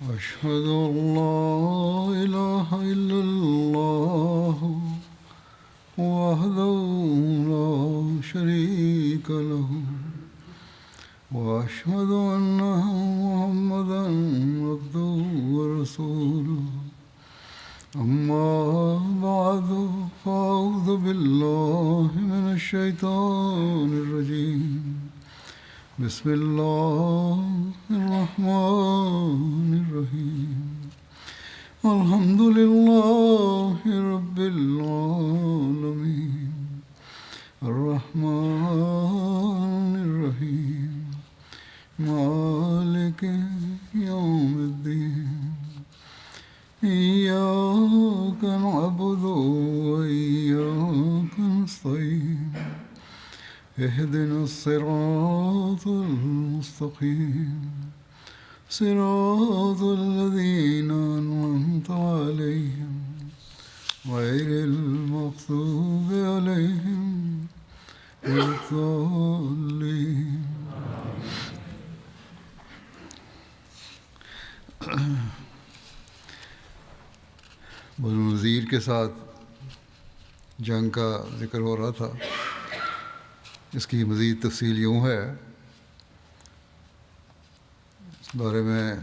أشهد أن لا إله إلا الله وحده لا شريك له وأشهد أن محمدا عبده ورسوله أما بعد فأعوذ بالله من الشيطان الرجيم بسم الله الرحمن الرحيم الحمد لله رب العالمين الرحمن الرحيم مالك يوم الدين إياك نعبد وإياك نستعين اهدنا الصراط المستقيم صراط الذين أنعمت عليهم غير المغضوب عليهم ولا الضالين. بنو نذیر کے ساتھ جنگ کا ذکر ہو رہا تھا. اس کی مزید تفصیل یوں ہے. اس بارے میں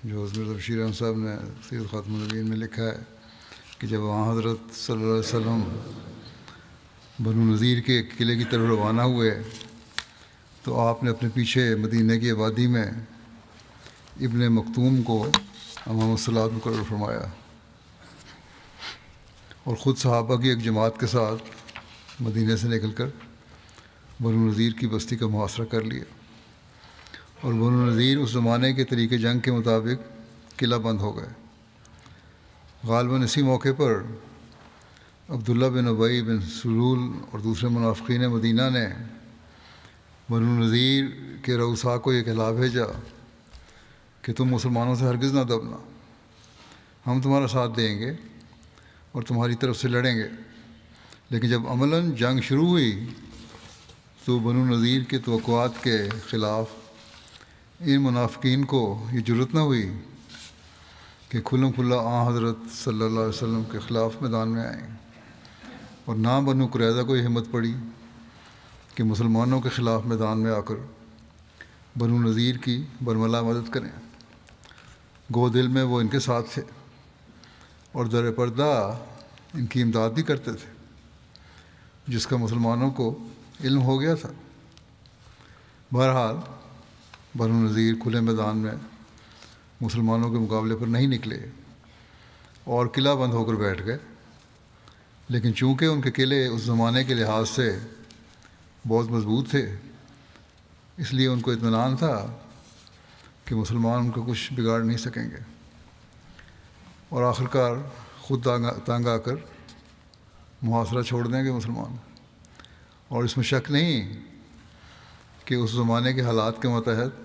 جو حضرت بشیر احمد صاحب نے سید خاتم النبیین میں لکھا ہے کہ جب وہاں حضرت صلی اللہ علیہ وسلم بنو نذیر کے قلعے کی طرف روانہ ہوئے تو آپ نے اپنے پیچھے مدینہ کی آبادی میں ابن مکتوم کو امام الصلاۃ مقرر فرمایا اور خود صحابہ کی ایک جماعت کے ساتھ مدینہ سے نکل کر بنو نذیر کی بستی کا محاصرہ کر لیا. اور بنو نذیر اس زمانے کے طریقے جنگ کے مطابق قلعہ بند ہو گئے. غالباً اسی موقع پر عبداللہ بن ابی بن سلول اور دوسرے منافقین مدینہ نے بنو نذیر کے رؤساء کو یہ کہلا بھیجا کہ تم مسلمانوں سے ہرگز نہ دبنا، ہم تمہارا ساتھ دیں گے اور تمہاری طرف سے لڑیں گے. لیکن جب عملاً جنگ شروع ہوئی تو بنو نذیر کے توقعات کے خلاف ان منافقین کو یہ جرأت نہ ہوئی کہ کھلم کھلا حضرت صلی اللہ علیہ وسلم کے خلاف میدان میں آئیں، اور نہ بنو قریظہ کو یہ ہمت پڑی کہ مسلمانوں کے خلاف میدان میں آ کر بنو نذیر کی برملا مدد کریں. گو دل میں وہ ان کے ساتھ تھے اور در پردہ ان کی امداد بھی کرتے تھے، جس کا مسلمانوں کو علم ہو گیا تھا. بہرحال بنو نذیر کھلے میدان میں مسلمانوں کے مقابلے پر نہیں نکلے اور قلعہ بند ہو کر بیٹھ گئے. لیکن چونکہ ان کے قلعے اس زمانے کے لحاظ سے بہت مضبوط تھے، اس لیے ان کو اطمینان تھا کہ مسلمان ان کو کچھ بگاڑ نہیں سکیں گے، اور آخرکار خود تانگ آ کر محاصرہ چھوڑ دیں گے مسلمان. اور اس میں شک نہیں کہ اس زمانے کے حالات کے متحد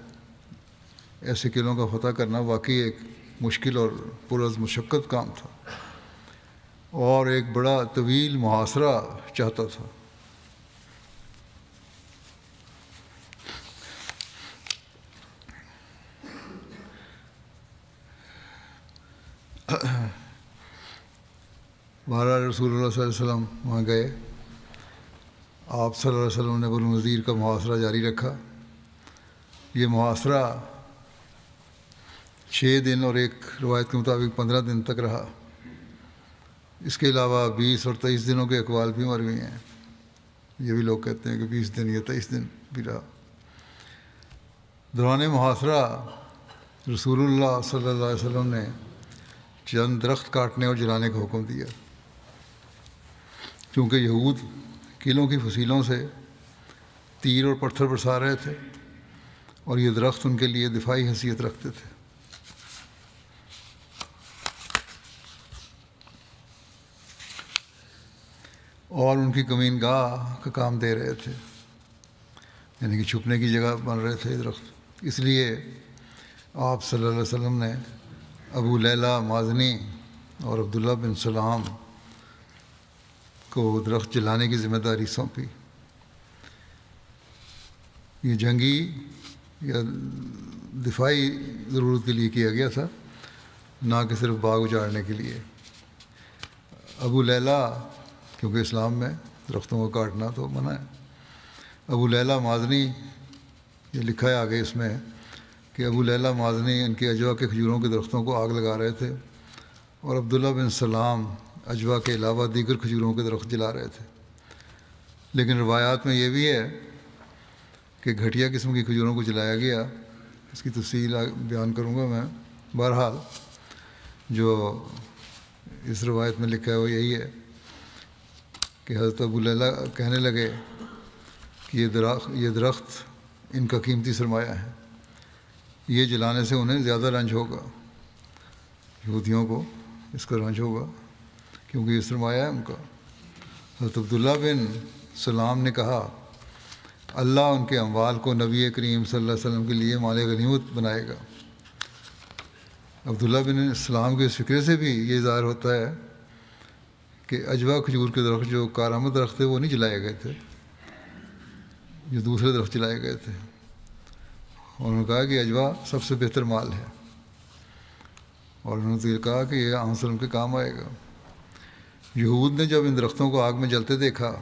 ایسے قلعوں کا فتح کرنا واقعی ایک مشکل اور پرز مشقت کام تھا اور ایک بڑا طویل محاصرہ چاہتا تھا. بہرحال رسول اللہ صلی اللہ علیہ وسلم وہاں گئے. آپ صلی اللہ علیہ وسلم نے بنو نذیر کا محاصرہ جاری رکھا. یہ محاصرہ 6 دن اور ایک روایت کے مطابق 15 دن تک رہا. اس کے علاوہ 20 اور 23 دنوں کے اقوال بھی مروی ہیں. یہ بھی لوگ کہتے ہیں کہ 20 دن یا 23 دن بھی رہا. دوران محاصرہ رسول اللہ صلی اللہ علیہ وسلم نے چند درخت کاٹنے اور جلانے کا حکم دیا، کیونکہ یہود قلعوں کی فصیلوں سے تیر اور پتھر برسا رہے تھے اور یہ درخت ان کے لیے دفاعی حیثیت رکھتے تھے. اور ان کی کمین گاہ کا کام دے رہے تھے، یعنی کہ چھپنے کی جگہ بن رہے تھے درخت. اس لیے آپ صلی اللہ علیہ وسلم نے ابو لیلہ مازنی اور عبداللہ بن سلام کو درخت جلانے کی ذمہ داری سونپی. یہ جنگی یا دفاعی ضرورت کے لیے کیا گیا تھا، نہ کہ صرف باغ اجاڑنے کے لیے۔ ابو لیلہ، کیونکہ اسلام میں درختوں کو کاٹنا تو منع ہے، ابو لیلہ مازنی، یہ لکھا ہے آگے اس میں کہ ابو لیلہ مازنی ان کے اجوا کے کھجوروں کے درختوں کو آگ لگا رہے تھے، اور عبداللہ بن سلام اجوا کے علاوہ دیگر کھجوروں کے درخت جلا رہے تھے۔ لیکن روایات میں یہ بھی ہے کہ گھٹیا قسم کی کھجوروں کو جلایا گیا، اس کی تفصیل بیان کروں گا میں۔ بہرحال جو اس روایت میں لکھا ہے وہ یہی ہے کہ حضرت ابو لیلہ کہنے لگے کہ یہ درخت ان کا قیمتی سرمایہ ہے، یہ جلانے سے انہیں زیادہ رنج ہوگا، یہودیوں کو اس کا رنج ہوگا کیونکہ یہ سرمایہ ہے ان کا۔ حضرت عبداللہ بن سلام نے کہا اللہ ان کے اموال کو نبی کریم صلی اللہ علیہ وسلم کے لیے مال غنیمت بنائے گا۔ عبداللہ بن سلام کے اس فکرے سے بھی یہ ظاہر ہوتا ہے کہ اجوا کھجور کے درخت جو کارآمد درخت تھے وہ نہیں جلائے گئے تھے، جو دوسرے درخت جلائے گئے تھے۔ اور انہوں نے کہا کہ اجوا سب سے بہتر مال ہے، اور انہوں نے کہا کہ یہ آن وسلم کے کام آئے گا۔ یہود نے جب ان درختوں کو آگ میں جلتے دیکھا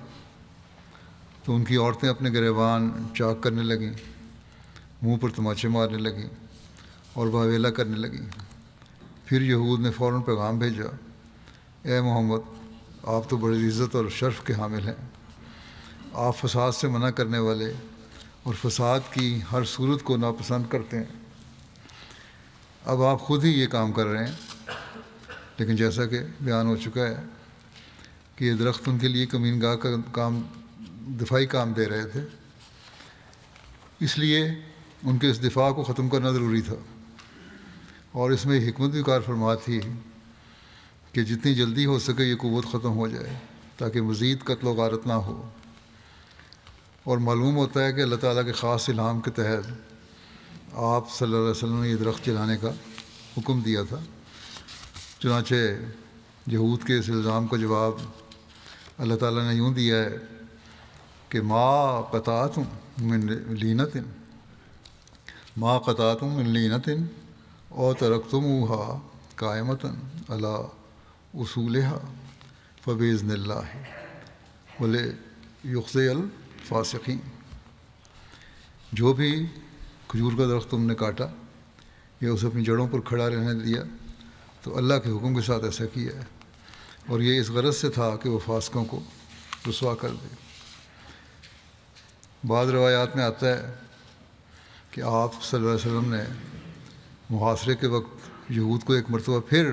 تو ان کی عورتیں اپنے گریبان چاک کرنے لگیں، منہ پر تماچے مارنے لگیں اور واویلا کرنے لگیں۔ پھر یہود نے فوراً پیغام بھیجا، اے محمد، آپ تو بڑی عزت اور شرف کے حامل ہیں، آپ فساد سے منع کرنے والے اور فساد کی ہر صورت کو ناپسند کرتے ہیں۔ اب آپ خود ہی یہ کام کر رہے ہیں، لیکن جیسا کہ بیان ہو چکا ہے کہ یہ درخت ان کے لیے کمین گاہ کا کام، دفاعی کام دے رہے تھے، اس لیے ان کے اس دفاع کو ختم کرنا ضروری تھا۔ اور اس میں حکمت بھی کار فرما تھی کہ جتنی جلدی ہو سکے یہ قوت ختم ہو جائے تاکہ مزید قتل و غارت نہ ہو۔ اور معلوم ہوتا ہے کہ اللہ تعالیٰ کے خاص الہام کے تحت آپ صلی اللہ علیہ وسلم نے یہ درخت جلانے کا حکم دیا تھا۔ چنانچہ یہود کے اس الزام کا جواب اللہ تعالیٰ نے یوں دیا ہے کہ ما قطعتم من لینۃ من لینۃ او ترکتموها قائمۃ علی اصولها فباذن اللہ ولیخزی الفاسقین۔ جو بھی کھجور کا درخت تم نے کاٹا یا اسے اپنی جڑوں پر کھڑا رہنے دیا تو اللہ کے حکم کے ساتھ ایسا کیا ہے، اور یہ اس غرض سے تھا کہ وہ فاسقوں کو رسوا کر دے۔ بعض روایات میں آتا ہے کہ آپ صلی اللہ علیہ وسلم نے محاصرے کے وقت یہود کو ایک مرتبہ پھر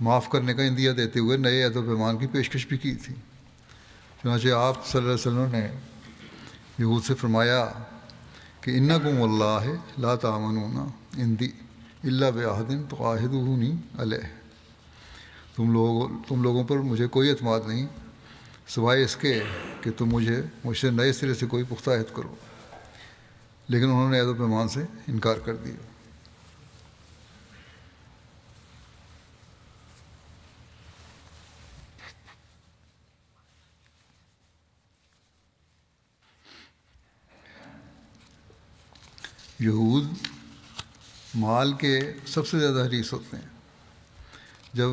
معاف کرنے کا عندیہ دیتے ہوئے نئے عہد و پیمان کی پیشکش بھی کی تھی۔ چنانچہ آپ صلی اللہ علیہ وسلم نے یہود سے فرمایا کہ انکم واللہ لا تامنون عندی الا بعہد تعاہدونی علیہ، تم لوگوں پر مجھے کوئی اعتماد نہیں سوائے اس کے کہ تم مجھ سے نئے سرے سے کوئی پختہ عہد کرو۔ لیکن انہوں نے عہد و پیمان سے انکار کر دیا۔ یہود مال کے سب سے زیادہ حریص ہوتے ہیں۔ جب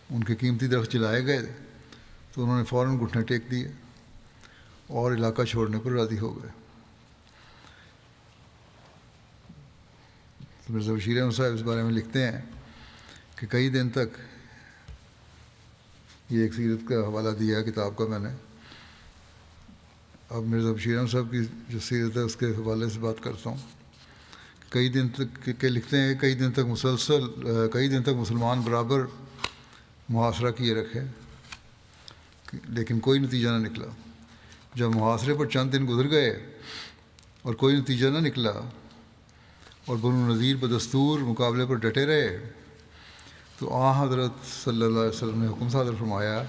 ان کے قیمتی درخت جلائے گئے تو انہوں نے فوراً گھٹنے ٹیک دیے اور علاقہ چھوڑنے پر راضی ہو گئے۔ مرزا بشیر احمد صاحب اس بارے میں لکھتے ہیں کہ کئی دن تک، یہ ایک سیرت کا حوالہ دیا ہے کتاب کا میں نے، اب مرزا بشیر احمد صاحب کی جو سیرت ہے اس کے حوالے سے بات کرتا ہوں۔ کئی دن تک کہ لکھتے ہیں کئی دن تک مسلمان برابر محاصرہ کیے رکھے لیکن کوئی نتیجہ نہ نکلا۔ جب محاصرے پر چند دن گزر گئے اور کوئی نتیجہ نہ نکلا اور بنو نذیر بدستور مقابلے پر ڈٹے رہے تو حضرت صلی اللہ علیہ وسلم نے حکم صادر فرمایا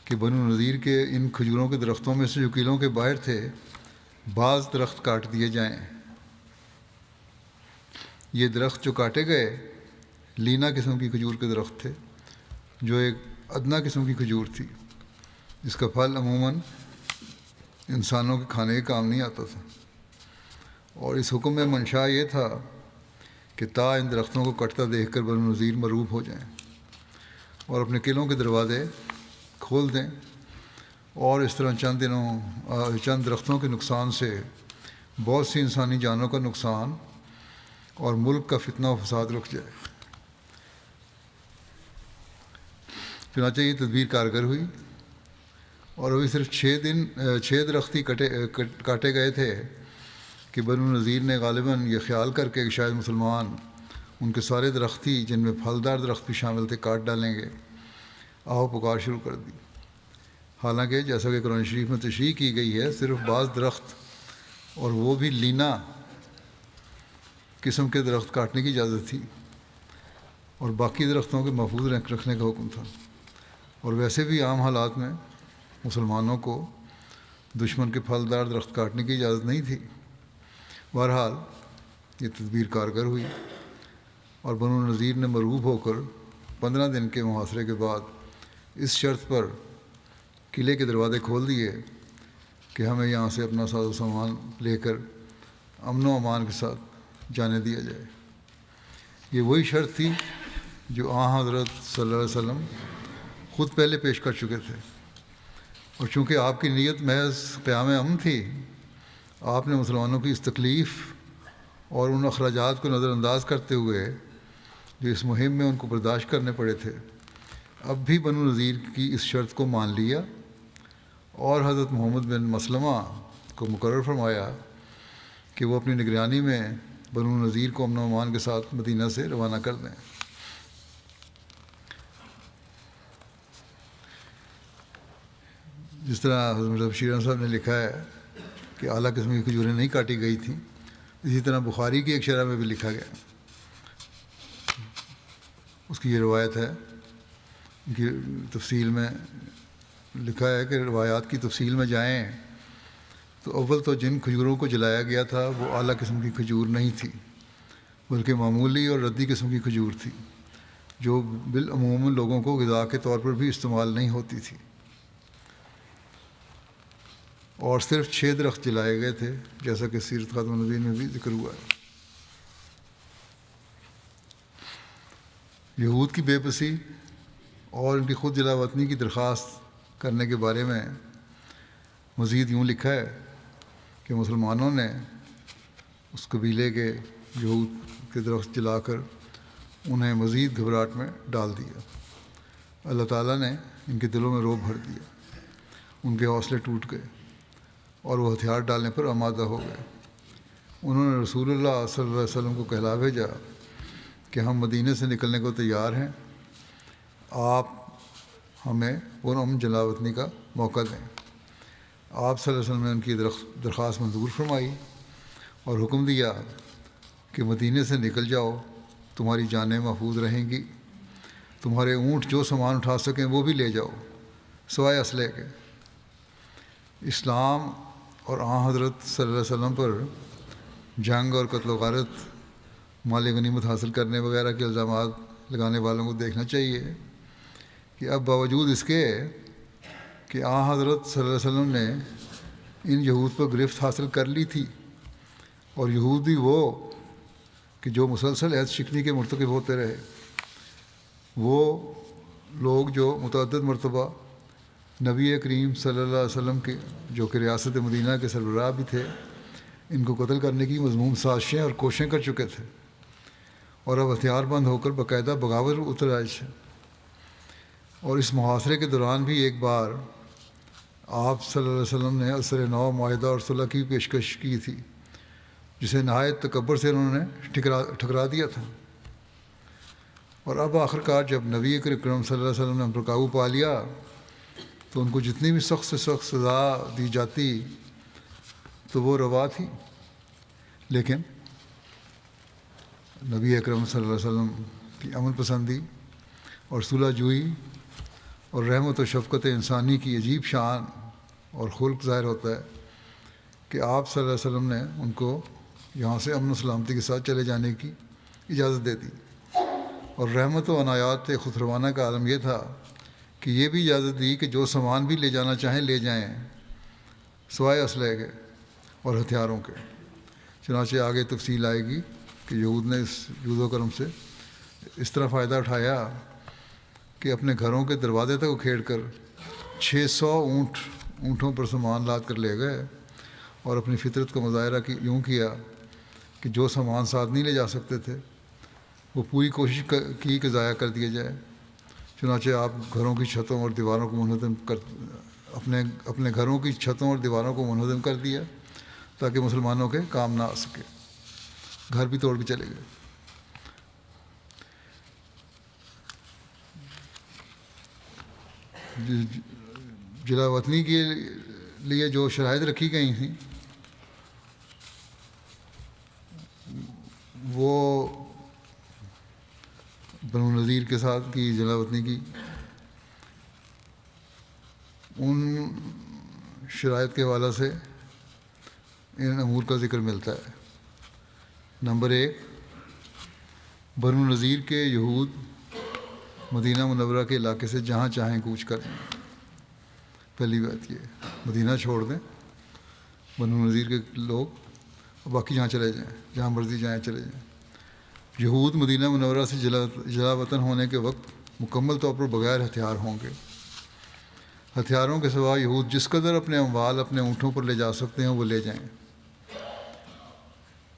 کہ بنو نذیر کے ان کھجوروں کے درختوں میں سے جو قلعوں کے باہر تھے بعض درخت کاٹ دیے جائیں۔ یہ درخت جو کاٹے گئے لینا قسم کی کھجور کے درخت تھے، جو ایک ادنا قسم کی کھجور تھی، جس کا پھل عموماً انسانوں کے کھانے کے کام نہیں آتا تھا، اور اس حکم میں منشا یہ تھا کہ تا ان درختوں کو کٹتا دیکھ کر بنو نذیر مرعوب ہو جائیں اور اپنے قلعوں کے دروازے کھول دیں، اور اس طرح چند درختوں کے نقصان سے بہت سی انسانی جانوں کا نقصان اور ملک کا فتنہ و فساد رک جائے۔ چنانچہ یہ تدبیر کارگر ہوئی، اور ابھی صرف 6 درخت ہی کاٹے گئے تھے کہ بنو نذیر نے غالباً یہ خیال کر کے کہ شاید مسلمان ان کے سارے درخت ہی جن میں پھلدار درخت بھی شامل تھے کاٹ ڈالیں گے، آہو پکار شروع کر دی۔ حالانکہ جیسا کہ قرآن شریف میں تشریح کی گئی ہے، صرف بعض درخت اور وہ بھی لینا قسم کے درخت کاٹنے کی اجازت تھی، اور باقی درختوں کے محفوظ رکھنے کا حکم تھا۔ اور ویسے بھی عام حالات میں مسلمانوں کو دشمن کے پھلدار درخت کاٹنے کی اجازت نہیں تھی۔ بہرحال یہ تدبیر کارگر ہوئی، اور بنو نذیر نے مرعوب ہو کر 15 دن کے محاصرے کے بعد اس شرط پر قلعے کے دروازے کھول دیے کہ ہمیں یہاں سے اپنا ساز و سامان لے کر امن و امان کے ساتھ جانے دیا جائے۔ یہ وہی شرط تھی جو حضرت صلی اللہ علیہ وسلم خود پہلے پیش کر چکے تھے، اور چونکہ آپ کی نیت محض قیام امن تھی، آپ نے مسلمانوں کی اس تکلیف اور ان اخراجات کو نظر انداز کرتے ہوئے جو اس مہم میں ان کو برداشت کرنے پڑے تھے، اب بھی بنو نذیر کی اس شرط کو مان لیا، اور حضرت محمد بن مسلمہ کو مقرر فرمایا کہ وہ اپنی نگرانی میں بنو نذیر کو امن و امان کے ساتھ مدینہ سے روانہ کر دیں۔ جس طرح حضرت بشیر احمد صاحب نے لکھا ہے کہ اعلیٰ قسم کی کھجوریں نہیں کاٹی گئی تھیں، اسی طرح بخاری کی ایک شرح میں بھی لکھا گیا، اس کی یہ روایت ہے کہ تفصیل میں لکھا ہے کہ روایات کی تفصیل میں جائیں تو اول تو جن کھجوروں کو جلایا گیا تھا وہ اعلیٰ قسم کی کھجور نہیں تھی، بلکہ معمولی اور ردی قسم کی کھجور تھی جو بالعموم لوگوں کو غذا کے طور پر بھی استعمال نہیں ہوتی تھی، اور صرف 6 درخت جلائے گئے تھے، جیسا کہ سیرت خاتم النبیین میں بھی ذکر ہوا ہے۔ یہود کی بے بسی اور ان کی خود جلا وطنی کی درخواست کرنے کے بارے میں مزید یوں لکھا ہے کہ مسلمانوں نے اس قبیلے کے یہود کے درخت جلا کر انہیں مزید گھبراہٹ میں ڈال دیا۔ اللہ تعالیٰ نے ان کے دلوں میں رعب بھر دیا، ان کے حوصلے ٹوٹ گئے اور وہ ہتھیار ڈالنے پر آمادہ ہو گئے۔ انہوں نے رسول اللہ صلی اللہ علیہ وسلم کو کہلا بھیجا کہ ہم مدینے سے نکلنے کو تیار ہیں، آپ ہمیں پرامن جلا وطنی کا موقع دیں۔ آپ صلی اللہ علیہ وسلم نے ان کی درخواست منظور فرمائی اور حکم دیا کہ مدینے سے نکل جاؤ، تمہاری جانیں محفوظ رہیں گی، تمہارے اونٹ جو سامان اٹھا سکیں وہ بھی لے جاؤ سوائے اسلحے کے۔ اسلام اور حضرت صلی اللہ علیہ وسلم پر جنگ اور قتل و غارت، مال غنیمت حاصل کرنے وغیرہ کے الزامات لگانے والوں کو دیکھنا چاہیے کہ اب باوجود اس کے کہ حضرت صلی اللہ علیہ وسلم نے ان یہود پر گرفت حاصل کر لی تھی، اور یہود بھی وہ کہ جو مسلسل عہد شکنی کے مرتکب ہوتے رہے، وہ لوگ جو متعدد مرتبہ نبی کریم صلی اللہ علیہ وسلم کے جو کہ ریاست مدینہ کے سربراہ بھی تھے، ان کو قتل کرنے کی مذموم سازشیں اور کوششیں کر چکے تھے، اور اب ہتھیار بند ہو کر باقاعدہ بغاوت اتر آئے تھے۔ اور اس محاصرے کے دوران بھی ایک بار آپ صلی اللہ علیہ وسلم نے عصر نو، معاہدہ اور صلح کی پیشکش کی تھی، جسے نہایت تکبر سے انہوں نے ٹھکرا دیا تھا۔ اور اب آخرکار جب نبی اکرم صلی اللہ علیہ وسلم نے ان پر قابو پا لیا تو ان کو جتنی بھی سخت سے سخت سزا دی جاتی تو وہ روا تھی، لیکن نبی اکرم صلی اللہ علیہ وسلم کی امن پسندی اور صلح جوئی اور رحمت و شفقت انسانی کی عجیب شان اور خلق ظاہر ہوتا ہے کہ آپ صلی اللہ علیہ وسلم نے ان کو یہاں سے امن و سلامتی کے ساتھ چلے جانے کی اجازت دے دی۔ اور رحمت و عنایات خسروانہ کا عالم یہ تھا کہ یہ بھی اجازت دی کہ جو سامان بھی لے جانا چاہیں لے جائیں سوائے اسلحے کے اور ہتھیاروں کے۔ چنانچہ آگے تفصیل آئے گی کہ یہود نے اس جود و کرم سے اس طرح فائدہ اٹھایا کہ اپنے گھروں کے دروازے تک کھیڑ کر 600 اونٹوں پر سامان لاد کر لے گئے، اور اپنی فطرت کا مظاہرہ یوں کیا کہ جو سامان ساتھ نہیں لے جا سکتے تھے وہ پوری کوشش کی کہ ضائع کر دیا جائے۔ چنانچہ آپ گھروں کی چھتوں اور دیواروں کو منہدم اپنے گھروں کی چھتوں اور دیواروں کو منہدم کر دیا تاکہ مسلمانوں کے کام نہ آ سکے، گھر بھی توڑ کے چلے گئے۔ جلا وطنی کے لیے جو شرائط رکھی گئی تھیں وہ بنو نذیر کے ساتھ کی جلا وطنی کی، ان شرائط کے حوالے سے ان امور کا ذکر ملتا ہے۔ نمبر 1، بنو نذیر کے یہود مدینہ منورہ کے علاقے سے جہاں چاہیں کوچ کر دیں۔ پہلی بات یہ مدینہ چھوڑ دیں بنو نذیر کے لوگ، باقی جہاں چلے جائیں، جہاں مرضی جائیں چلے جائیں۔ یہود مدینہ منورہ سے جلا وطن ہونے کے وقت مکمل طور پر بغیر ہتھیار ہوں گے۔ ہتھیاروں کے سوا یہود جس قدر اپنے اموال اپنے اونٹوں پر لے جا سکتے ہیں وہ لے جائیں۔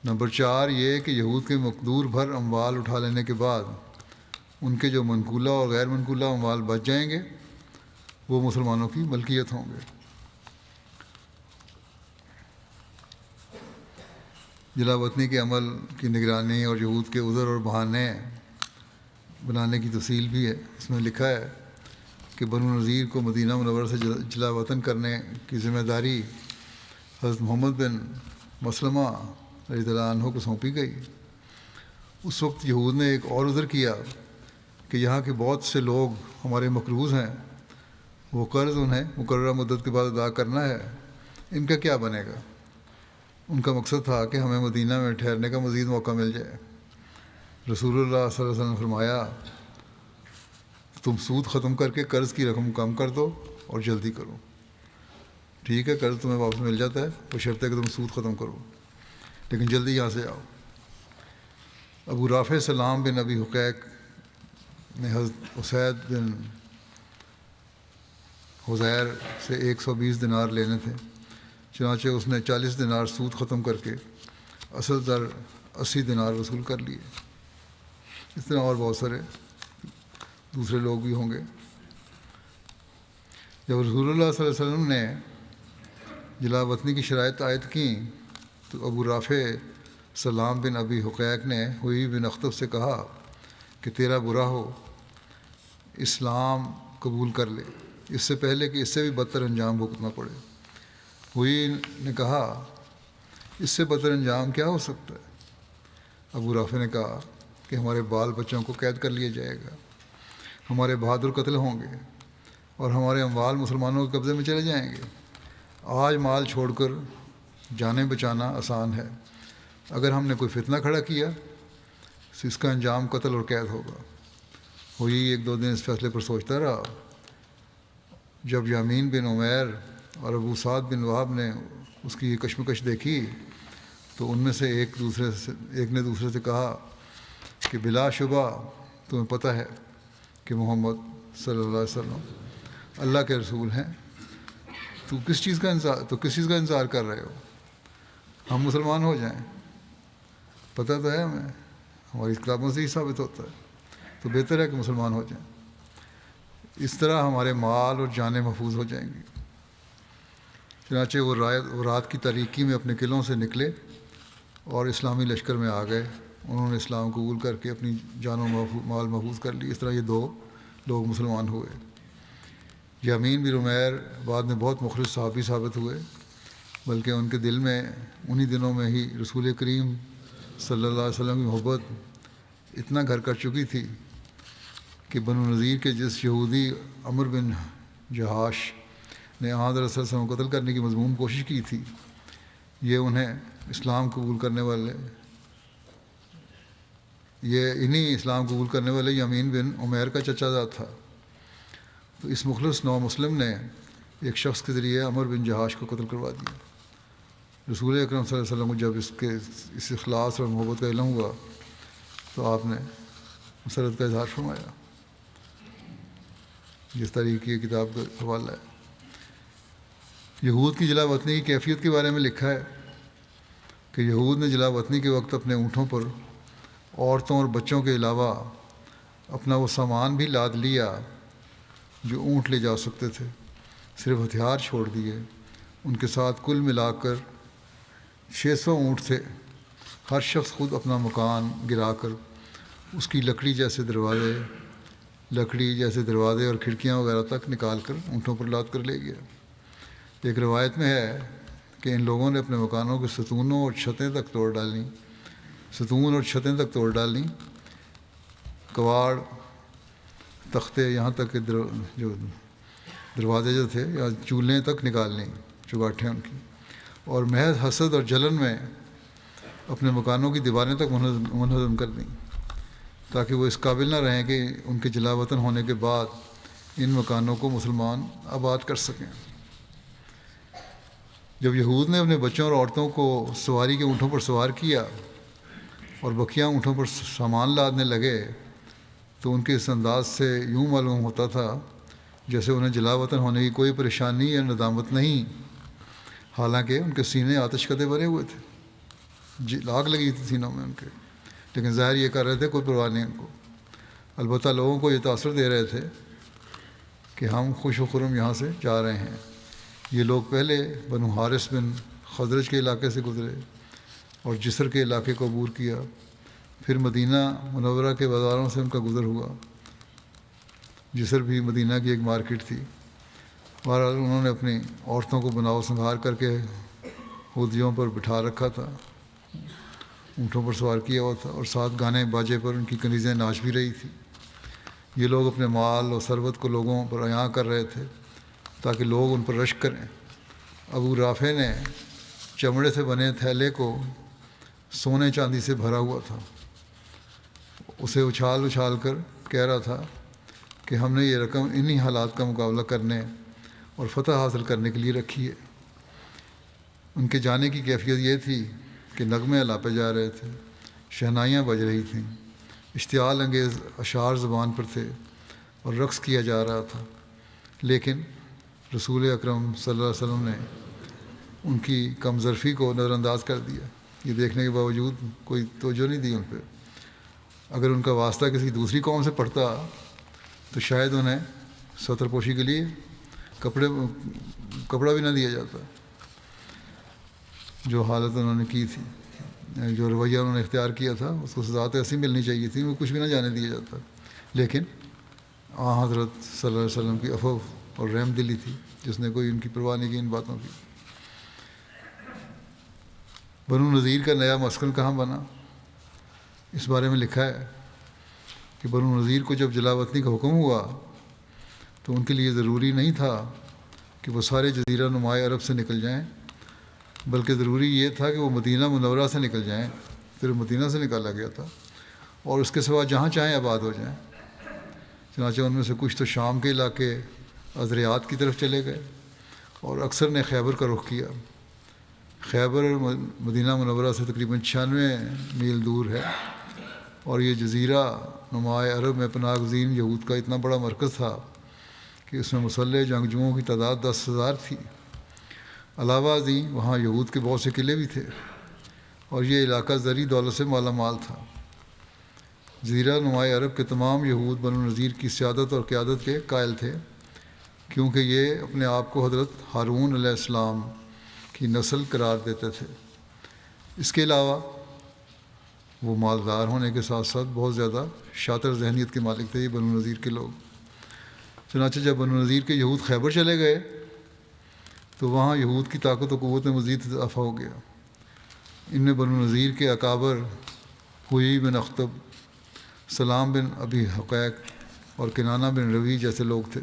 نمبر 4 یہ کہ یہود کے مقدور بھر اموال اٹھا لینے کے بعد ان کے جو منقولہ اور غیر منقولہ اموال بچ جائیں گے وہ مسلمانوں کی ملکیت ہوں گے۔ جلا وطنی کے عمل کی نگرانی اور یہود کے عذر اور بہانے بنانے کی تفصیل بھی ہے۔ اس میں لکھا ہے کہ بنو نذیر کو مدینہ منورہ سے جلا وطن کرنے کی ذمہ داری حضرت محمد بن مسلمہ رضی اللہ عنہ کو سونپی گئی۔ اس وقت یہود نے ایک اور عذر کیا کہ یہاں کے بہت سے لوگ ہمارے مقروض ہیں، وہ قرض انہیں مقررہ مدت کے بعد ادا کرنا ہے، ان کا کیا بنے گا؟ ان کا مقصد تھا کہ ہمیں مدینہ میں ٹھہرنے کا مزید موقع مل جائے۔ رسول اللہ صلی اللہ علیہ وسلم نے فرمایا تم سود ختم کر کے قرض کی رقم کم کر دو اور جلدی کرو۔ ٹھیک ہے، قرض تمہیں واپس مل جاتا ہے، بشرطے کہ تم سود ختم کرو، لیکن جلدی یہاں سے آؤ۔ ابو رافع سلام بن ابی حقیق نے حضرت اسید بن حضیر سے 120 دینار لینے تھے، چنانچہ اس نے 40 دینار سود ختم کر کے اصل در 80 دینار وصول کر لیے۔ اس طرح اور بہت سارے دوسرے لوگ بھی ہوں گے۔ جب رسول اللہ صلی اللہ علیہ وسلم نے جلا وطنی کی شرائط عائد کیں تو ابو رافع سلام بن ابی حقیق نے ہوئی بن اخطب سے کہا کہ تیرا برا ہو، اسلام قبول کر لے اس سے پہلے کہ اس سے بھی بدتر انجام بھگتنا پڑے۔ ہوئی نے کہا اس سے بدتر انجام کیا ہو سکتا ہے؟ ابو رافع نے کہا کہ ہمارے بال بچوں کو قید کر لیا جائے گا، ہمارے بہادر قتل ہوں گے اور ہمارے اموال مسلمانوں کے قبضے میں چلے جائیں گے۔ آج مال چھوڑ کر جانیں بچانا آسان ہے، اگر ہم نے کوئی فتنہ کھڑا کیا تو اس کا انجام قتل اور قید ہوگا۔ ہوئی 1-2 دن اس فیصلے پر سوچتا رہا۔ جب یامین بن عمیر اور ابو سعد بن وہب نے اس کی یہ کشمکش دیکھی تو ان میں سے ایک نے دوسرے سے کہا کہ بلا شبہ تمہیں پتہ ہے کہ محمد صلی اللہ علیہ وسلم اللہ کے رسول ہیں، تو کس چیز کا انتظار کر رہے ہو؟ ہم مسلمان ہو جائیں، پتہ تو ہے ہمیں، ہماری کتابوں سے ہی ثابت ہوتا ہے، تو بہتر ہے کہ مسلمان ہو جائیں، اس طرح ہمارے مال اور جانیں محفوظ ہو جائیں گی۔ چنانچہ وہ رات کی تاریکی میں اپنے قلعوں سے نکلے اور اسلامی لشکر میں آ گئے۔ انہوں نے اسلام قبول کر کے اپنی جان و مال محفوظ کر لی۔ اس طرح یہ 2 لوگ مسلمان ہوئے۔ یامین بن عمیر بعد میں بہت مخلص صحابی ثابت ہوئے، بلکہ ان کے دل میں انہی دنوں میں ہی رسول کریم صلی اللہ علیہ وسلم کی محبت اتنا گھر کر چکی تھی کہ بنو نذیر کے جس یہودی عمر بن جہاش نے آن حضرت صلی اللہ علیہ وسلم کو قتل کرنے کی مذموم کوشش کی تھی، یہ اسلام قبول کرنے والے یامین بن عمیر کا چچا زاد تھا۔ تو اس مخلص نو مسلم نے ایک شخص کے ذریعے عمر بن جہاش کو قتل کروا دیا۔ رسول اکرم صلی اللہ علیہ وسلم کو جب اس اخلاص اور محبت کا علم ہوا تو آپ نے مسرت کا اظہار فرمایا. جس طریقے کی کتاب کا حوالہ ہے. یہود کی جلا وطنی کی کیفیت کے بارے میں لکھا ہے کہ یہود نے جلا وطنی کے وقت اپنے اونٹوں پر عورتوں اور بچوں کے علاوہ اپنا وہ سامان بھی لاد لیا جو اونٹ لے جا سکتے تھے. صرف ہتھیار چھوڑ دیے. ان کے ساتھ کل ملا کر 600 اونٹ تھے. ہر شخص خود اپنا مکان گرا کر اس کی لکڑی جیسے دروازے اور کھڑکیاں وغیرہ تک نکال کر اونٹوں پر لاد کر لے گیا. ایک روایت میں ہے کہ ان لوگوں نے اپنے مکانوں کے ستون اور چھتیں تک توڑ ڈالیں. کواڑ، تختے، یہاں تک کہ جو دروازے جو تھے یا چولہیں تک نکال لیں، چگاٹھیں ان کی، اور محض حسد اور جلن میں اپنے مکانوں کی دیواریں تک منہدم کر دیں تاکہ وہ اس قابل نہ رہیں کہ ان کے جلا وطن ہونے کے بعد ان مکانوں کو مسلمان آباد کر سکیں. جب یہود نے اپنے بچوں اور عورتوں کو سواری کے اونٹوں پر سوار کیا اور بکیاں اونٹوں پر سامان لادنے لگے تو ان کے اس انداز سے یوں معلوم ہوتا تھا جیسے انہیں جلا وطن ہونے کی کوئی پریشانی یا ندامت نہیں، حالانکہ ان کے سینے آتش کدے بھرے ہوئے تھے، آگ لگی تھی سینوں میں ان کے، لیکن ظاہر یہ کر رہے تھے کوئی پرواہ نہیں ان کو. البتہ لوگوں کو یہ تاثر دے رہے تھے کہ ہم خوش و خرم یہاں سے جا رہے ہیں. یہ لوگ پہلے بنو حارث بن خزرج کے علاقے سے گزرے اور جسر کے علاقے کو عبور کیا. پھر مدینہ منورہ کے بازاروں سے ان کا گزر ہوا. جسر بھی مدینہ کی ایک مارکیٹ تھی. بہرحال انہوں نے اپنی عورتوں کو بناؤ سنگھار کر کے ہودیوں پر بٹھا رکھا تھا، اونٹوں پر سوار کیا ہوا تھا، اور ساتھ گانے باجے پر ان کی کنیزیں ناچ بھی رہی تھی. یہ لوگ اپنے مال اور ثروت کو لوگوں پر عیاں کر رہے تھے تاکہ لوگ ان پر رشک کریں. ابو رافع نے چمڑے سے بنے تھیلے کو سونے چاندی سے بھرا ہوا تھا. اسے اچھال کر کہہ رہا تھا کہ ہم نے یہ رقم انہی حالات کا مقابلہ کرنے اور فتح حاصل کرنے کے لیے رکھی ہے. ان کے جانے کی کیفیت یہ تھی کہ نغمے الاپے جا رہے تھے، شہنائیاں بج رہی تھیں، اشتعال انگیز اشعار زبان پر تھے اور رقص کیا جا رہا تھا. لیکن رسول اکرم صلی اللہ علیہ وسلم نے ان کی کم ظرفی کو نظر انداز کر دیا. یہ دیکھنے کے باوجود کوئی توجہ نہیں دی ان پہ. اگر ان کا واسطہ کسی دوسری قوم سے پڑتا تو شاید انہیں ستر پوشی کے لیے کپڑا بھی نہ دیا جاتا. جو حالت انہوں نے کی تھی، جو رویہ انہوں نے اختیار کیا تھا، اس کو سزا تو ایسی ملنی چاہیے تھی، وہ کچھ بھی نہ جانے دیا جاتا. لیکن حضرت صلی اللہ علیہ وسلم کی عفو اور رحم دلی تھی جس نے کوئی ان کی پرواہ نہیں کی ان باتوں کی. بنو نذیر کا نیا مسکن کہاں بنا؟ اس بارے میں لکھا ہے کہ بنو نذیر کو جب جلا وطنی کا حکم ہوا تو ان کے لیے ضروری نہیں تھا کہ وہ سارے جزیرہ نماء عرب سے نکل جائیں، بلکہ ضروری یہ تھا کہ وہ مدینہ منورہ سے نکل جائیں. پھر مدینہ سے نکالا گیا تھا اور اس کے سوا جہاں چاہیں آباد ہو جائیں. چنانچہ ان میں سے کچھ تو شام کے علاقے ازریات کی طرف چلے گئے اور اکثر نے خیبر کا رخ کیا. خیبر مدینہ منورہ سے تقریباً 96 میل دور ہے اور یہ جزیرہ نماء عرب میں پناہ گزین یہود کا اتنا بڑا مرکز تھا کہ اس میں مسلح جنگجوؤں کی تعداد 10,000 تھی. علاوہ ازیں وہاں یہود کے بہت سے قلعے بھی تھے اور یہ علاقہ زرعی دولت سے مالا مال تھا. جزیرہ نماء عرب کے تمام یہود بنو نذیر کی سیادت اور قیادت کے قائل تھے، کیونکہ یہ اپنے آپ کو حضرت ہارون علیہ السلام کی نسل قرار دیتے تھے. اس کے علاوہ وہ مالدار ہونے کے ساتھ ساتھ بہت زیادہ شاطر ذہنیت کے مالک تھے یہ بنو نذیر کے لوگ. چنانچہ جب بنو نذیر کے یہود خیبر چلے گئے تو وہاں یہود کی طاقت و قوت میں مزید اضافہ ہو گیا. ان میں بنو نذیر کے اکابر ہوئی بن اخطب، سلام بن ابی حقیق اور کنانہ بن روی جیسے لوگ تھے.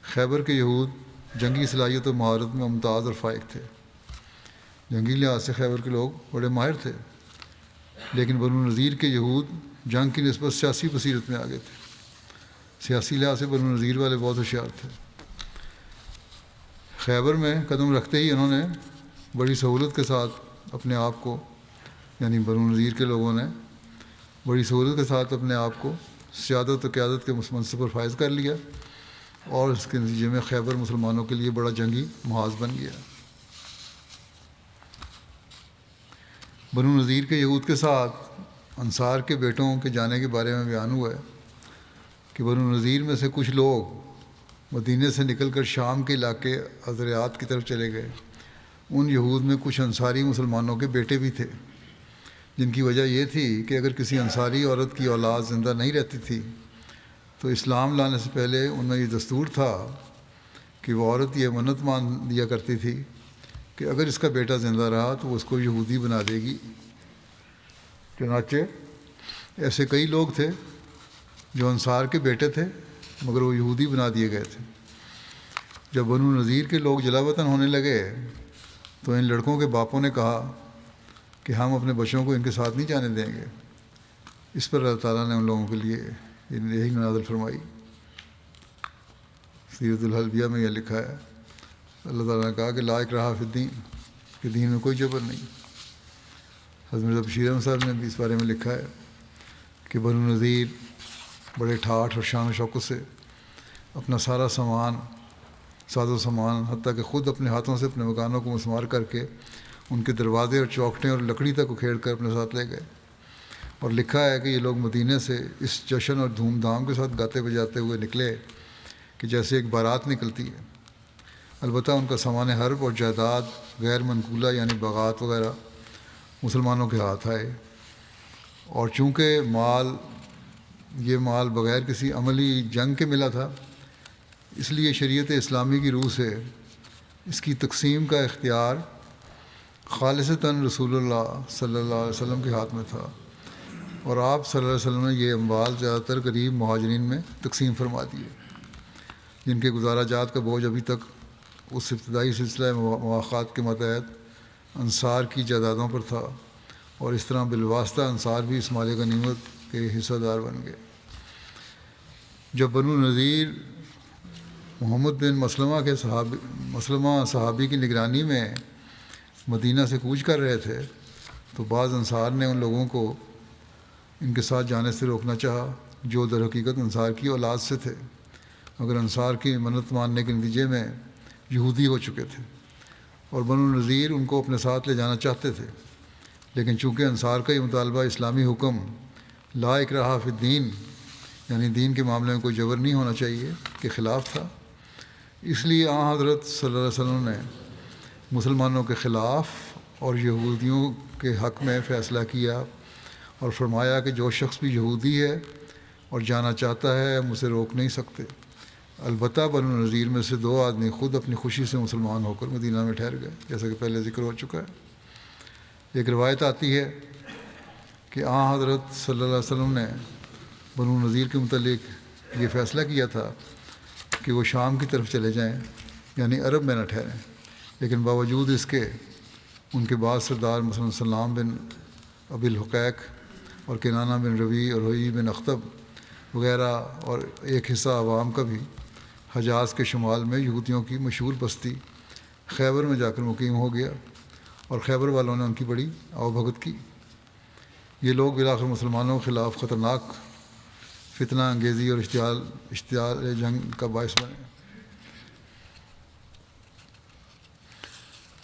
خیبر کے یہود جنگی صلاحیت و مہارت میں ممتاز اور فائق تھے. جنگی لحاظ سے خیبر کے لوگ بڑے ماہر تھے، لیکن بنو نذیر کے یہود جنگ کی نسبت سیاسی بصیرت میں آگے تھے. سیاسی لحاظ سے بنو نذیر والے بہت ہوشیار تھے. خیبر میں قدم رکھتے ہی انہوں نے بڑی سہولت کے ساتھ اپنے آپ کو، یعنی بنو نذیر کے لوگوں نے بڑی سہولت کے ساتھ اپنے آپ کو سیادت و قیادت کے منصب پر فائز کر لیا، اور اس کے نتیجے میں خیبر مسلمانوں کے لیے بڑا جنگی محاذ بن گیا۔ بنو نذیر کے یہود کے ساتھ انصار کے بیٹوں کے جانے کے بارے میں بیان ہوا ہے کہ بنو نذیر میں سے کچھ لوگ مدینے سے نکل کر شام کے علاقے ازریات کی طرف چلے گئے۔ ان یہود میں کچھ انصاری مسلمانوں کے بیٹے بھی تھے، جن کی وجہ یہ تھی کہ اگر کسی انصاری عورت کی اولاد زندہ نہیں رہتی تھی تو اسلام لانے سے پہلے ان میں یہ دستور تھا کہ وہ عورت یہ منت مان دیا کرتی تھی کہ اگر اس کا بیٹا زندہ رہا تو وہ اس کو یہودی بنا دے گی۔ چنانچہ ایسے کئی لوگ تھے جو انصار کے بیٹے تھے مگر وہ یہودی بنا دیے گئے تھے۔ جب بنو نذیر کے لوگ جلا وطن ہونے لگے تو ان لڑکوں کے باپوں نے کہا کہ ہم اپنے بچوں کو ان کے ساتھ نہیں جانے دیں گے۔ اس پر اللہ تعالیٰ نے ان لوگوں کے لیے یہی نازل فرمائی۔ سیرت الحلبیہ میں یہ لکھا ہے، اللہ تعالیٰ نے کہا کہ لا اکراہ فی الدین، کہ دین میں کوئی جبر نہیں۔ حضرت مرزا بشیر احمد صاحب نے بھی اس بارے میں لکھا ہے کہ بنو نذیر بڑے ٹھاٹھ اور شان و شوکت سے اپنا سارا سامان، ساز و سامان، حتیٰ کہ خود اپنے ہاتھوں سے اپنے مکانوں کو مسمار کر کے ان کے دروازے اور چوکھٹیں اور لکڑی تک اکھیڑ کر اپنے ساتھ لے گئے، اور لکھا ہے کہ یہ لوگ مدینے سے اس جشن اور دھوم دھام کے ساتھ گاتے بجاتے ہوئے نکلے کہ جیسے ایک بارات نکلتی ہے۔ البتہ ان کا سامان حرب اور جائیداد غیر منقولہ یعنی باغات وغیرہ مسلمانوں کے ہاتھ آئے، اور چونکہ یہ مال بغیر کسی عملی جنگ کے ملا تھا، اس لیے شریعت اسلامی کی روح سے اس کی تقسیم کا اختیار خالصتاً رسول اللہ صلی اللہ علیہ وسلم کے ہاتھ میں تھا، اور آپ صلی اللہ علیہ وسلم نے یہ اموال زیادہ تر غریب مہاجرین میں تقسیم فرما دیے، جن کے گزارا جات کا بوجھ ابھی تک اس ابتدائی سلسلہ مواخات کے ماتحت انصار کی جائیدادوں پر تھا، اور اس طرح بالواسطہ انصار بھی اس مال غنیمت کے حصہ دار بن گئے۔ جب بنو نذیر محمد بن مسلمہ صحابی کی نگرانی میں مدینہ سے کوچ کر رہے تھے تو بعض انصار نے ان لوگوں کو ان کے ساتھ جانے سے روکنا چاہا جو در حقیقت انصار کی اولاد سے تھے، مگر انصار کی منت ماننے کے نتیجے میں یہودی ہو چکے تھے، اور بنو نذیر ان کو اپنے ساتھ لے جانا چاہتے تھے، لیکن چونکہ انصار کا یہ مطالبہ اسلامی حکم لا اکراہ فی الدین یعنی دین کے معاملے میں کوئی جبر نہیں ہونا چاہیے کے خلاف تھا، اس لیے آن حضرت صلی اللہ علیہ وسلم نے مسلمانوں کے خلاف اور یہودیوں کے حق میں فیصلہ کیا اور فرمایا کہ جو شخص بھی یہودی ہے اور جانا چاہتا ہے ہم اسے روک نہیں سکتے۔ البتہ بنو نذیر میں سے 2 آدمی خود اپنی خوشی سے مسلمان ہو کر مدینہ میں ٹھہر گئے، جیسا کہ پہلے ذکر ہو چکا ہے۔ ایک روایت آتی ہے کہ آن حضرت صلی اللہ علیہ وسلم نے بنو نذیر کے متعلق یہ فیصلہ کیا تھا کہ وہ شام کی طرف چلے جائیں، یعنی عرب میں نہ ٹھہریں، لیکن باوجود اس کے ان کے بعد سردار مثلا سلام بن ابی الحقیق اور کنانہ بن ربیع اور ربیع بن اخطب وغیرہ اور ایک حصہ عوام کا بھی حجاز کے شمال میں یہودیوں کی مشہور بستی خیبر میں جا کر مقیم ہو گیا، اور خیبر والوں نے ان کی بڑی آؤ بھگت کی۔ یہ لوگ بالآخر مسلمانوں کے خلاف خطرناک فتنہ انگیزی اور اشتعال جنگ کا باعث بنے۔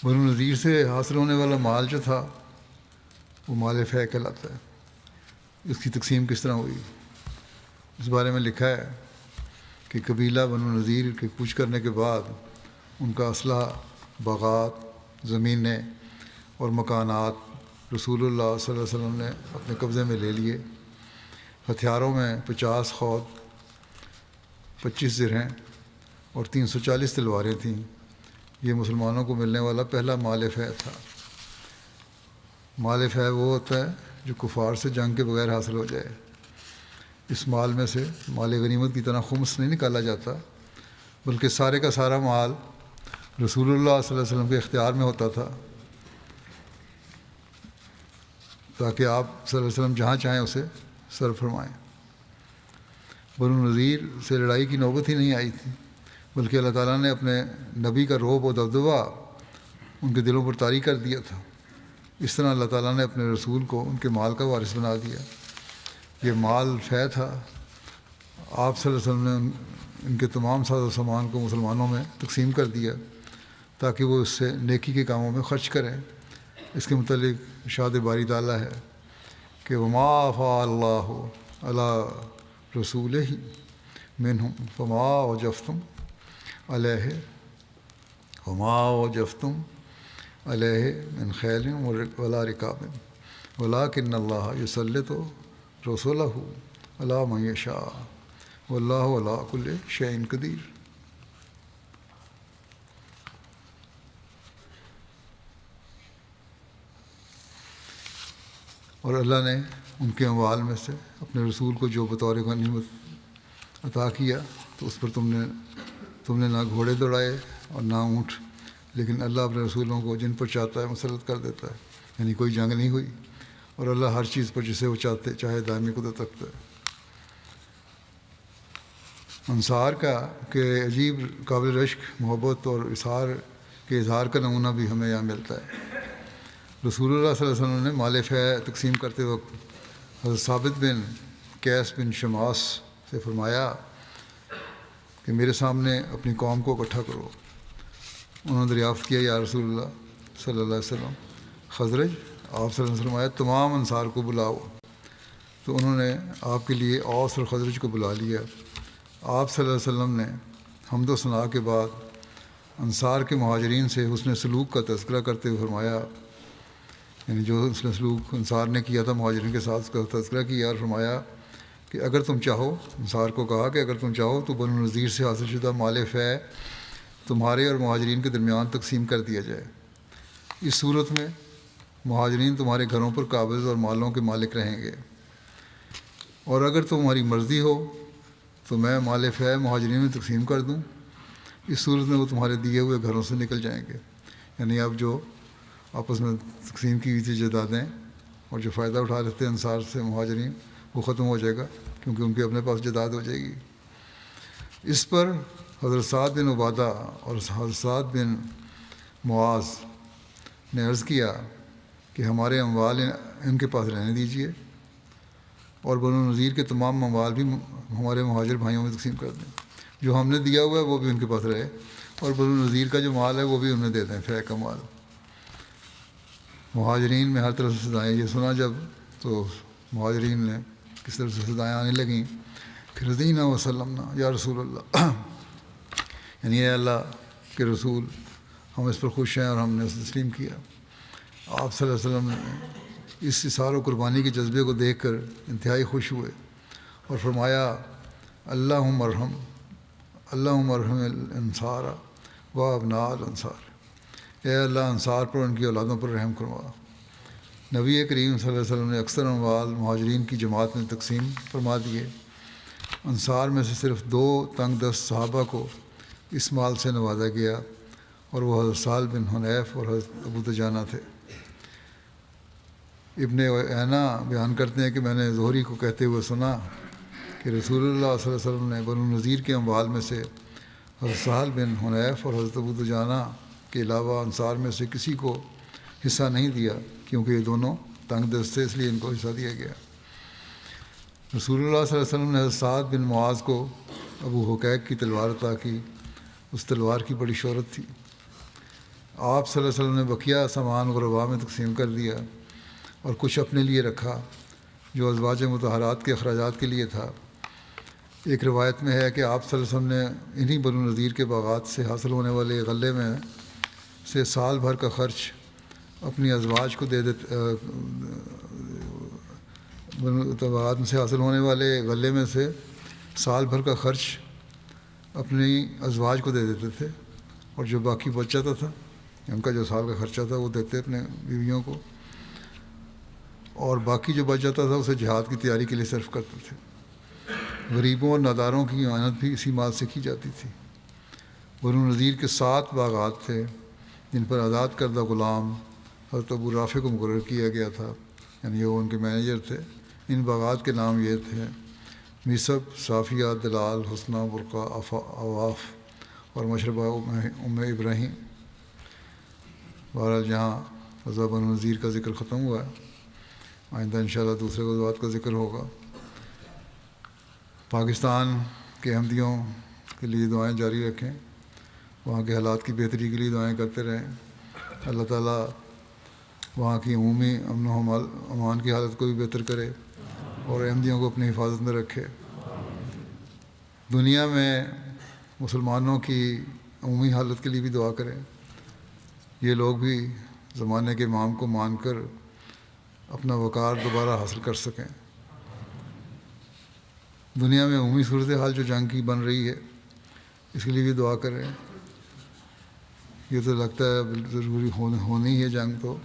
بنو نذیر سے حاصل ہونے والا مال جو تھا وہ مال فے کہلاتا ہے۔ اس کی تقسیم کس طرح ہوئی، اس بارے میں لکھا ہے کہ قبیلہ بنو نذیر کے کوچ کرنے کے بعد ان کا اسلحہ، باغات، زمینیں اور مکانات رسول اللہ صلی اللہ علیہ وسلم نے اپنے قبضے میں لے لیے۔ ہتھیاروں میں 50 خود، 25 زرہیں اور 340 تلواریں تھیں۔ یہ مسلمانوں کو ملنے والا پہلا مال فے تھا۔ مال فے وہ ہوتا ہے جو کفار سے جنگ کے بغیر حاصل ہو جائے۔ اس مال میں سے مال غنیمت کی طرح خمس نہیں نکالا جاتا، بلکہ سارے کا سارا مال رسول اللہ صلی اللہ علیہ وسلم کے اختیار میں ہوتا تھا، تاکہ آپ صلی اللہ علیہ وسلم جہاں چاہیں اسے صرف فرمائیں۔ بنو نذیر سے لڑائی کی نوبت ہی نہیں آئی تھی، بلکہ اللہ تعالیٰ نے اپنے نبی کا رعب و دبدبہ ان کے دلوں پر طاری کر دیا تھا۔ اس طرح اللہ تعالیٰ نے اپنے رسول کو ان کے مال کا وارث بنا دیا۔ یہ مال فے تھا۔ آپ صلی اللہ علیہ وسلم نے ان کے تمام ساز و سامان کو مسلمانوں میں تقسیم کر دیا تاکہ وہ اس سے نیکی کے کاموں میں خرچ کریں۔ اس کے متعلق ارشاد باری تعالیٰ ہے کہ وما افاء اللہ علی رسولہ منہم فما اوجفتم علیہ من خیل ولا رکاب ولکن اللہ یسلط رسولہ علی من یشاء واللہ علی کل شیء قدیر۔ اور اللہ نے ان کے اموال میں سے اپنے رسول کو جو بطور غنیمت عطا کیا تو اس پر تم نے نہ گھوڑے دوڑائے اور نہ اونٹ، لیکن اللہ اپنے رسولوں کو جن پر چاہتا ہے مسلط کر دیتا ہے، یعنی کوئی جنگ نہیں ہوئی، اور اللہ ہر چیز پر جسے وہ چاہے دائمی قدرت رکھتا ہے۔ انصار کا کہ عجیب قابل رشک محبت اور اظہار کا نمونہ بھی ہمیں یہاں ملتا ہے۔ رسول اللہ صلی اللہ علیہ وسلم نے مال فے تقسیم کرتے وقت حضرت ثابت بن قیس بن شماس سے فرمایا کہ میرے سامنے اپنی قوم کو اکٹھا کرو۔ انہوں نے دریافت کیا یا رسول اللہ صلی اللہ علیہ وسلم خزرج؟ آپ صلی اللہ علیہ وسلم فرمایا تمام انصار کو بلاؤ۔ تو انہوں نے آپ کے لیے اوس اور خزرج کو بلا لیا۔ آپ صلی اللہ علیہ وسلم نے حمد و ثناء کے بعد انصار کے مہاجرین سے حسن سلوک کا تذکرہ کرتے ہوئے فرمایا، یعنی جو حسن سلوک انصار نے کیا تھا مہاجرین کے ساتھ اس کا تذکرہ کیا، اور فرمایا کہ اگر تم چاہو، انصار کو کہا کہ اگر تم چاہو تو بنو نذیر سے حاصل شدہ مال فے تمہارے اور مہاجرین کے درمیان تقسیم کر دیا جائے۔ اس صورت میں مہاجرین تمہارے گھروں پر قابض اور مالوں کے مالک رہیں گے، اور اگر تمہاری مرضی ہو تو میں مال فے مہاجرین میں تقسیم کر دوں۔ اس صورت میں وہ تمہارے دیے ہوئے گھروں سے نکل جائیں گے، یعنی اب جو آپس میں تقسیم کی ہوئی تھی جائیدادیں اور جو فائدہ اٹھا لیتے ہیں انصار سے مہاجرین، وہ ختم ہو جائے گا کیونکہ ان کے اپنے پاس جائیداد ہو جائے گی۔ اس پر حضرت سعد بن عبادہ اور حضرت سعد بن معاذ نے عرض کیا کہ ہمارے اموال ان کے پاس رہنے دیجیے، اور بنو نذیر کے تمام اموال بھی ہمارے مہاجر بھائیوں میں تقسیم کر دیں۔ جو ہم نے دیا ہوا ہے وہ بھی ان کے پاس رہے، اور بنو نذیر کا جو مال ہے وہ بھی انہیں دے دیں، فے کا مال۔ مہاجرین میں ہر طرف سے صدائیں، یہ سنا جب تو مہاجرین نے کس طرح سے صدائیں آنے لگیں کہ رضینا وسلمنا یا رسول اللہ، یعنی اے اللہ کے رسول ہم اس پر خوش ہیں اور ہم نے اسے تسلیم کیا۔ آپ صلی اللہ علیہ وسلم نے اس اظہار و قربانی کے جذبے کو دیکھ کر انتہائی خوش ہوئے اور فرمایا اللہم ارحم الانصار و ابناء الانصار، اے اللہ انصار پر ان کی اولادوں پر رحم فرما۔ نبی کریم صلی اللہ علیہ وسلم نے اکثر اموال مہاجرین کی جماعت میں تقسیم فرما دیے۔ انصار میں سے صرف 2 تنگ دست صحابہ کو اس مال سے نوازا گیا، اور وہ حضرت سہل بن حنیف اور حضرت ابو دجانہ تھے۔ ابن عینہ بیان کرتے ہیں کہ میں نے زہری کو کہتے ہوئے سنا کہ رسول اللہ صلی اللہ علیہ وسلم نے بنو نذیر کے اموال میں سے حضرت سہل بن حنیف اور حضرت ابو دجانہ کے علاوہ انصار میں سے کسی کو حصہ نہیں دیا، کیونکہ یہ دونوں تنگ دست تھے، اس لیے ان کو حصہ دیا گیا۔ رسول اللہ صلی اللہ علیہ وسلم نے حضرت سعد بن معاذ کو ابو حقیق کی تلوار عطا کی۔ اس تلوار کی بڑی شہرت تھی۔ آپ صلی اللہ علیہ وسلم نے بقیہ سامان غرباء میں تقسیم کر دیا اور کچھ اپنے لیے رکھا جو ازواج مطہرات کے اخراجات کے لیے تھا۔ ایک روایت میں ہے کہ آپ صلی اللہ علیہ وسلم نے انہی بنو نذیر کے باغات سے حاصل ہونے والے غلے میں سے سال بھر کا خرچ اپنی ازواج کو باغات میں سے حاصل ہونے والے غلے میں سے سال بھر کا خرچ اپنی ازواج کو دے دیتے تھے، اور جو باقی بچ جاتا تھا، ان کا جو سال کا خرچہ تھا وہ دیتے اپنے بیویوں کو، اور باقی جو بچ جاتا تھا اسے جہاد کی تیاری کے لیے صرف کرتے تھے۔ غریبوں اور ناداروں کی اعانت بھی اسی مال سے کی جاتی تھی۔ بنو نذیر کے 7 باغات تھے جن پر آزاد کردہ غلام حضرت ابو رافع کو مقرر کیا گیا تھا، یعنی وہ ان کے مینیجر تھے۔ ان باغات کے نام یہ تھے مصب، صافیہ، دلال، حسنہ، برقع، عواف اور مشربہ ام ابراہیم۔ بہرحال جہاں غزوہ بنو نذیر کا ذکر ختم ہوا ہے، آئندہ انشاءاللہ دوسرے غزوات کا ذکر ہوگا۔ پاکستان کے احمدیوں کے لیے دعائیں جاری رکھیں، وہاں کے حالات کی بہتری کے لیے دعائیں کرتے رہیں۔ اللہ تعالیٰ وہاں کی عمومی امن و امان کی حالت کو بھی بہتر کرے اور احمدیوں کو اپنی حفاظت میں رکھے۔ دنیا میں مسلمانوں کی عمومی حالت کے لیے بھی دعا کریں، یہ لوگ بھی زمانے کے امام کو مان کر اپنا وقار دوبارہ حاصل کر سکیں۔ دنیا میں عمومی صورتحال جو جنگ کی بن رہی ہے، اس کے لیے بھی دعا کریں۔ یہ تو لگتا ہے ضروری ہونی ہے جنگ، تو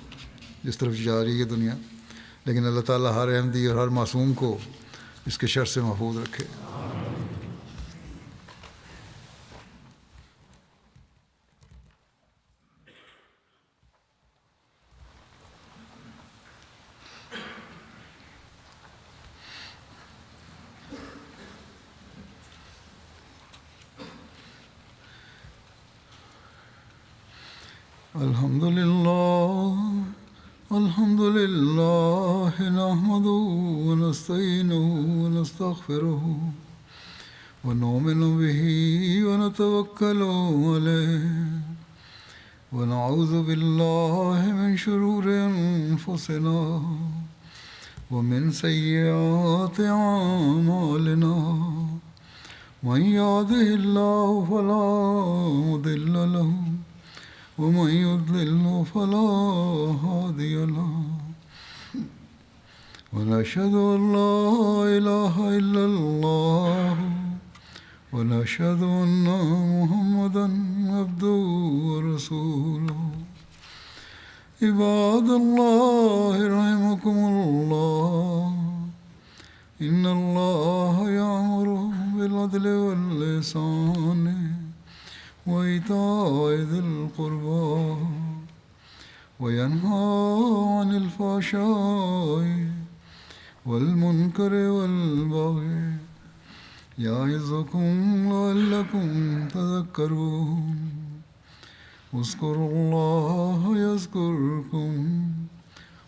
جس طرف جا رہی ہے دنیا، لیکن اللہ تعالیٰ ہر احمدی اور ہر معصوم کو اس کے شر سے محفوظ رکھے۔ الحمد لله نحمده ونستعينه ونستغفره ونؤمن به ونتوكل عليه ونعوذ بالله من شرور أنفسنا ومن سيئات أعمالنا من يهده الله فلا مضل له ومن يضلل فلا هادي له ونشهد أن لا إله إلا الله ونشهد أن محمدا عبده ورسوله عباد الله رحمكم الله إن الله يأمر بالعدل والإحسان وإيتاء ذي القربى وينهى عن الفحشاء والمنكر والبغي يعظكم لعلكم تذكرون اذكروا الله يذكركم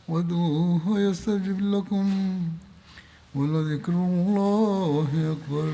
وادعوه يستجب لكم ولذكر الله أكبر